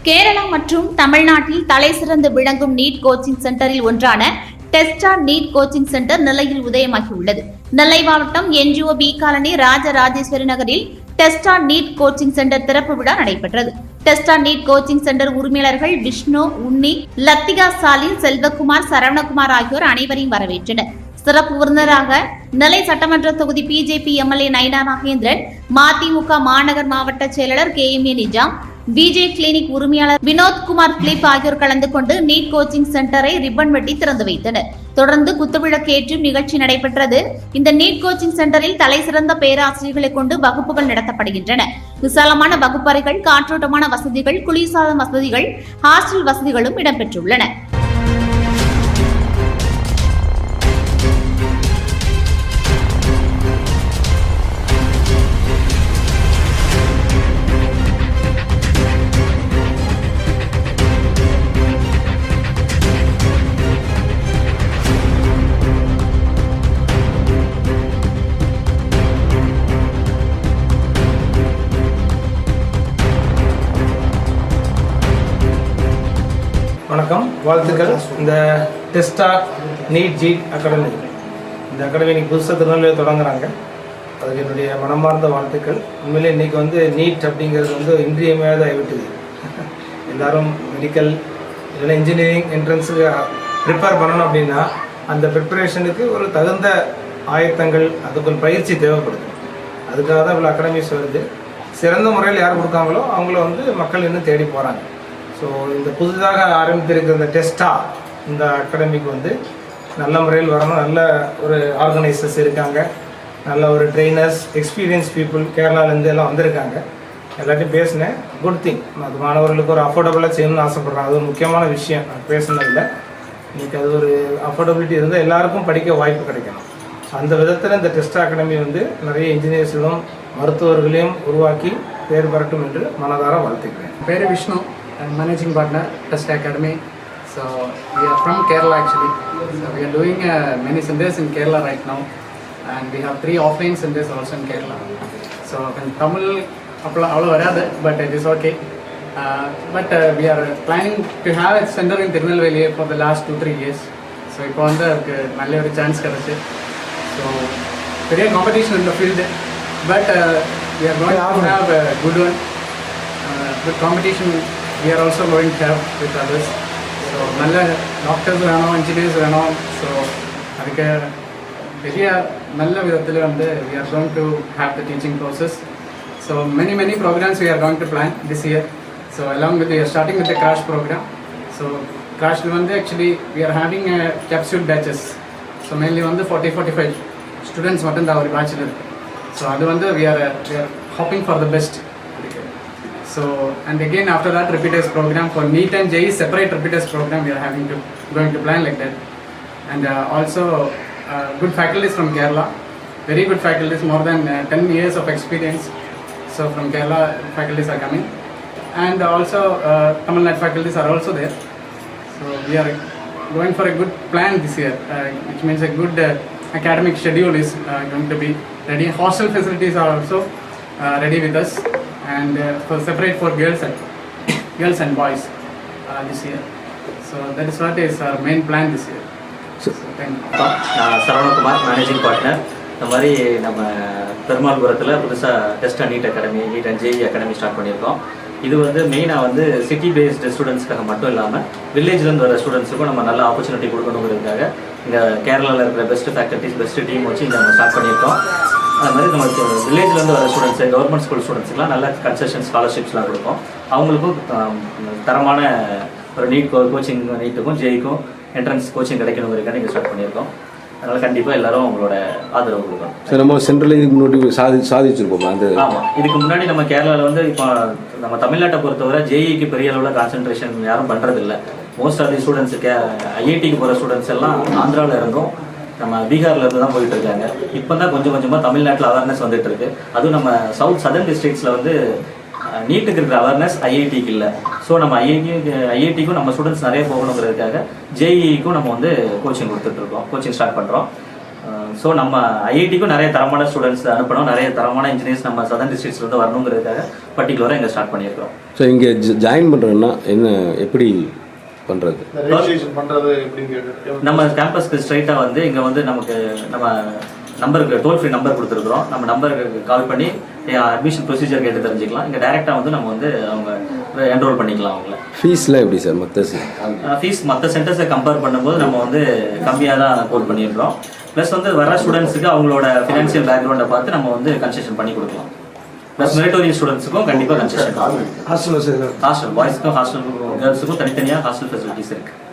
கேரளா மற்றும் தமிழ்நாட்டில் தலைசிறந்து விளங்கும் நீட் கோச்சிங் சென்டரில் ஒன்றான டெஸ்டா நீட் கோச்சிங் சென்டர் நெல்லையில் உதயமாகியுள்ளது. நெல்லை மாவட்டம் என்ஜிஓ பி காலனி ராஜராஜேஸ்வரி நகரில் டெஸ்டா நீட் கோச்சிங் சென்டர் திறப்பு விழா நடைபெற்றது. டெஸ்டா நீட் கோச்சிங் சென்டர் உரிமையாளர்கள் விஷ்ணு, உன்னி, லத்திகா, சாலின், செல்வகுமார், சரவணகுமார் ஆகியோர் அனைவரையும் வரவேற்றனர். சிறப்பு விருந்தினராக நெல்லை சட்டமன்ற தொகுதி பிஜேபி எம்எல்ஏ நயினா நாகேந்திரன், மதிமுக மாநகர் மாவட்ட செயலாளர் KMA நிஜாம், பிஜே கிளினிக் உரிமையாளர் வினோத்குமார் பிலிப் ஆகியோர் கலந்து கொண்டு நீட் கோச்சிங் சென்டரை ரிப்பன் வெட்டி திறந்து வைத்தனர். தொடர்ந்து குத்துவிளக்கேற்றும் நிகழ்ச்சி நடைபெற்றது. இந்த நீட் கோச்சிங் சென்டரில் தலைசிறந்த பேராசிரியர்களை கொண்டு வகுப்புகள் நடத்தப்படுகின்றன. விசாலமான வகுப்பறைகள், காற்றோட்டமான வசதிகள், குளிர்சாதன வசதிகள், ஹாஸ்டல் வசதிகளும் இடம்பெற்றுள்ளன. வணக்கம், வாழ்த்துக்கள். இந்த டெஸ்டா நீட் ஜீட் அகாடமி, இந்த அகாடமி இன்னைக்கு புதுசாக திருநெல்வேலியில் தொடங்குறாங்க. அதுக்கு என்னுடைய மனமார்ந்த வாழ்த்துக்கள். உண்மையிலே இன்றைக்கி நீட் அப்படிங்கிறது இன்றியமையாத ஆகிவிட்டது. எல்லோரும் மெடிக்கல் இல்லைன்னா இன்ஜினியரிங் என்ட்ரன்ஸுக்கு ப்ரிப்பேர் பண்ணணும் அப்படின்னா அந்த ப்ரிப்பரேஷனுக்கு ஒரு தகுந்த ஆயத்தங்கள், அதுக்கு ஒரு பயிற்சி தேவைப்படுது. அதுக்காக தான் இவ்வளோ அகாடமிஸ் வருது. சிறந்த முறையில் யார் கொடுக்காங்களோ அவங்கள மக்கள் இன்னும் தேடி போகிறாங்க. ஸோ இந்த புதிதாக ஆரம்பித்திருக்கிற இந்த டெஸ்டா இந்த அகாடமிக்கு நல்ல முறையில் வரணும். நல்ல ஒரு ஆர்கனைசர்ஸ் இருக்காங்க, நல்ல ஒரு ட்ரெயினர்ஸ், எக்ஸ்பீரியன்ஸ் பீப்புள் கேரளாவிலேருந்து எல்லாம் வந்திருக்காங்க. எல்லாத்தையும் பேசினேன். Good thing. அது மாணவர்களுக்கு ஒரு அஃபோர்டபுளாக செய்யணும்னு ஆசைப்பட்றேன். அது ஒரு முக்கியமான விஷயம். நான் பேசுனதில்லை. இன்றைக்கி அது ஒரு அஃபோர்டபிலிட்டி இருந்தால் எல்லாருக்கும் படிக்க வாய்ப்பு கிடைக்கணும். அந்த விதத்தில் இந்த டெஸ்டா அகாடமி நிறைய இன்ஜினியர்ஸும் மருத்துவர்களையும் உருவாக்கி பேர் பெறட்டும் என்று மனதார வாழ்த்துக்கிறேன். பேர் Vishnu. I'm managing partner Test Academy. So we are from Kerala actually. So we are doing many centers in Kerala right now, and we have 3 offline centers also in Kerala. So in Tamil avlo varadu, but it is okay. But we are planning to have a center in Tirunelveli for the last 2-3 years. So ipo adukku nalla oru chance keduthu. So very competition in the field, but we are going to have a good one. Good competition we are also going to have with others. So nalla doctors வேணும், engineers வேணும். So அதுக்கு பெரிய நல்ல விதத்தில் we are going to have the teaching process. So many programs we are going to plan this year. So along with we are starting with the crash program. So crash actually we are having a capsule batches. So mainly 40-45 students மட்டும் தான் ஒரு batchல இருக்கு. So அது we are hoping for the best. So and again after that repeaters program for NEET and JEE separate repeaters program we are going to plan like that. And also good faculties from Kerala, very good faculties, more than 10 years of experience. So from Kerala faculties are coming, and also Tamil Nadu faculties are also there. So we are going for a good plan this year, which means a good academic schedule is going to be ready. Hostel facilities are also ready with us, and for separate for girls and boys this year. So that is what is our main plan this year. So thank you. நான் Saravanakumar, managing partner. இந்த மாதிரி நம்ம பெருமாள்புரத்தில் புதுசாக டெஸ்டா NEET academy, NEET and JEE academy start பண்ணியிருக்கோம். இது மெயினாக சிட்டி பேஸ்டு ஸ்டூடெண்ட்ஸ்க்காக மட்டும் இல்லாமல் வில்லேஜ்லேருந்து வர ஸ்டூடெண்ட்ஸுக்கும் நம்ம நல்ல ஆப்பர்ச்சுனிட்டி கொடுக்கணுங்கிறதுக்காக இங்கே கேரளாவில் இருக்கிற பெஸ்ட் ஃபேக்கல்ட்டிஸ், பெஸ்ட் டீம் வச்சு இங்கே நம்ம ஸ்டார்ட் பண்ணியிருக்கோம். அது மாதிரி நமக்கு வில்லேஜ்லேருந்து வர ஸ்டூடெண்ட்ஸு, கவர்மெண்ட் ஸ்கூல் ஸ்டூடெண்ட்ஸுக்கெலாம் நல்ல கன்செஷன் ஸ்காலர்ஷிப்ஸ்லாம் கொடுப்போம். அவங்களுக்கும் தரமான ஒரு நீட் கோச்சிங், நீட்டுக்கும் JEEக்கும் என்ட்ரன்ஸ் கோச்சிங் கிடைக்கணுங்கிறதுக்காக இங்கே ஸ்டார்ட் பண்ணியிருக்கோம். அதனால் கண்டிப்பாக எல்லாரும் அவங்களோட ஆதரவு கொடுக்கணும். சார், நம்ம சென்ட்ரல் இதுக்கு முன்னாடி சாதிச்சிருக்கோம். அது ஆமாம், இதுக்கு முன்னாடி நம்ம கேரளாவில் இப்போ நம்ம தமிழ்நாட்டை பொறுத்தவரை JEEக்கு பெரிய அளவில் கான்சன்ட்ரேஷன் யாரும் பண்ணுறதில்ல. மோஸ்ட் ஆஃப் தி ஸ்டூடெண்ட்ஸுக்கு IITக்கு போகிற ஸ்டூடெண்ட்ஸ் எல்லாம் ஆந்திராவில் இருந்தும் நம்ம பீகாரில் இருந்து தான் போயிட்டு இருக்காங்க. இப்போ தான் கொஞ்சம் கொஞ்சமாக தமிழ்நாட்டில் அவேர்னஸ் வந்துட்டு இருக்கு. அதுவும் நம்ம சதர்ன் டிஸ்ட்ரிக்ஸில் நீட்டுக்கு இருக்கிற அவேர்னஸ் IITக்கு இல்லை. ஸோ நம்ம ஐஐடிக்கும் நம்ம ஸ்டூடெண்ட்ஸ் நிறைய போகணுங்கிறதுக்காக JEEக்கும் நம்ம கோச்சிங் கொடுத்துட்ருக்கோம், கோச்சிங் ஸ்டார்ட் பண்ணுறோம். ஸோ நம்ம ஐஐடிக்கும் நிறைய தரமான ஸ்டூடெண்ட்ஸ் அனுப்பணும், நிறைய தரமான இன்ஜினியர்ஸ் நம்ம சதர்ன் டிஸ்ட்ரிக்ட்ஸ்லேருந்து வரணுங்கிறதுக்காக பர்டிகுலராக இங்கே ஸ்டார்ட் பண்ணியிருக்கிறோம். ஸோ இங்கே ஜாயின் பண்ணுறோன்னா என்ன எப்படி பண்ணுறது? நம்ம கேம்பஸ்க்கு ஸ்ட்ரைட்டாக வந்து இங்கே வந்து நமக்கு நம்ம நம்பருக்கு டோல் ஃப்ரீ நம்பர் கொடுத்துருக்குறோம். நம்ம நம்பருக்கு கால் பண்ணி அட்மிஷன் ப்ரொசீஜர் கேட்டு தெரிஞ்சுக்கலாம். இங்கே டேரெக்டாக வந்து நம்ம வந்து அவங்க என்ரோல் பண்ணிக்கலாம். அவங்கள ஃபீஸ்லாம் எப்படி சார்? ஃபீஸ் மற்ற சென்டர்ஸை கம்பேர் பண்ணும்போது நம்ம வந்து கம்மியாக தான் கோட் பண்ணியிருக்கிறோம். ப்ளஸ் வந்து வர ஸ்டூடெண்ட்ஸுக்கு அவங்களோட ஃபினான்ஷியல் பேக்ரவுண்டை பார்த்து நம்ம வந்து கன்செஷன் பண்ணி கொடுக்கலாம். ப்ளஸ் மெரிட்டோரியஸ் ஸ்டூடெண்ட்ஸுக்கும் கண்டிப்பாக கன்செஷன். ஹாஸ்டல் ஹாஸ்டல் பாய்ஸ்க்கும் ஹாஸ்டல் கேர்ள்ஸுக்கும் தனித்தனியாக ஹாஸ்டல் ஃபெசிலிட்டிஸ் இருக்குது.